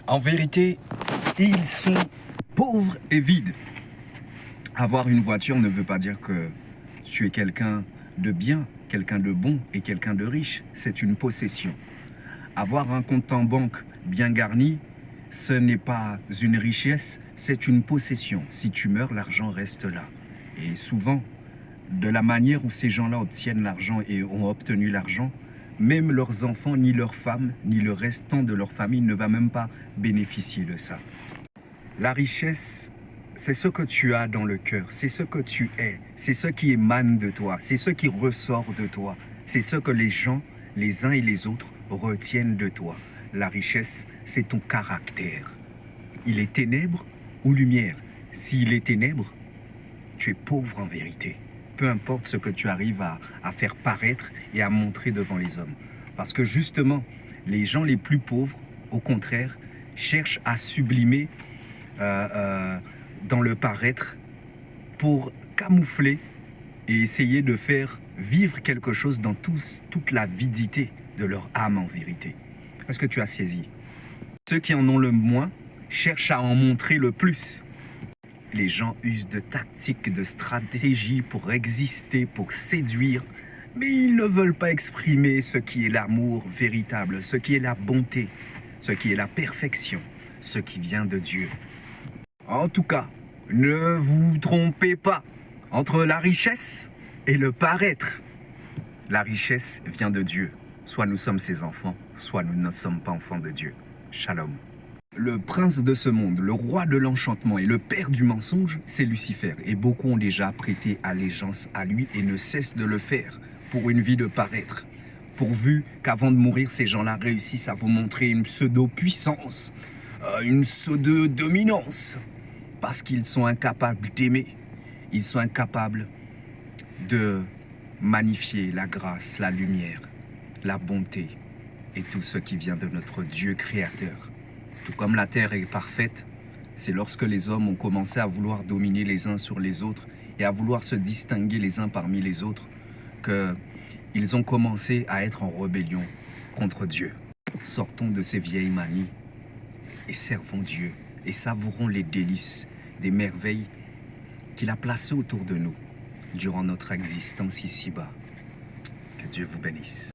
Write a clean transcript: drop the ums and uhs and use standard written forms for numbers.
En vérité, ils sont pauvres et vides. Avoir une voiture ne veut pas dire que tu es quelqu'un de bien, quelqu'un de bon et quelqu'un de riche. C'est une possession. Avoir un compte en banque bien garni, ce n'est pas une richesse, c'est une possession. Si tu meurs, l'argent reste là. Et souvent, de la manière où ces gens-là obtiennent l'argent et ont obtenu l'argent, même leurs enfants, ni leurs femmes, ni le restant de leur famille ne va même pas bénéficier de ça. La richesse, c'est ce que tu as dans le cœur, c'est ce que tu es, c'est ce qui émane de toi, c'est ce qui ressort de toi, c'est ce que les gens, les uns et les autres, retiennent de toi. La richesse, c'est ton caractère. Il est ténèbres ou lumière. S'il est ténèbres, tu es pauvre en vérité. Peu importe ce que tu arrives à faire paraître et à montrer devant les hommes. Parce que justement, les gens les plus pauvres, au contraire, cherchent à sublimer dans le paraître pour camoufler et essayer de faire vivre quelque chose dans toute l'avidité de leur âme en vérité. Est-ce que tu as saisi? Ceux qui en ont le moins cherchent à en montrer le plus. Les gens usent de tactiques, de stratégies pour exister, pour séduire, mais ils ne veulent pas exprimer ce qui est l'amour véritable, ce qui est la bonté, ce qui est la perfection, ce qui vient de Dieu. En tout cas, ne vous trompez pas entre la richesse et le paraître. La richesse vient de Dieu. Soit nous sommes ses enfants, soit nous ne sommes pas enfants de Dieu. Shalom. Le prince de ce monde, le roi de l'enchantement et le père du mensonge, c'est Lucifer. Et beaucoup ont déjà prêté allégeance à lui et ne cessent de le faire pour une vie de paraître. Pourvu qu'avant de mourir, ces gens-là réussissent à vous montrer une pseudo-puissance, une pseudo-dominance. Parce qu'ils sont incapables d'aimer. Ils sont incapables de magnifier la grâce, la lumière, la bonté et tout ce qui vient de notre Dieu créateur. Tout comme la terre est parfaite, c'est lorsque les hommes ont commencé à vouloir dominer les uns sur les autres et à vouloir se distinguer les uns parmi les autres qu'ils ont commencé à être en rébellion contre Dieu. Sortons de ces vieilles manies et servons Dieu et savourons les délices des merveilles qu'il a placées autour de nous durant notre existence ici-bas. Que Dieu vous bénisse.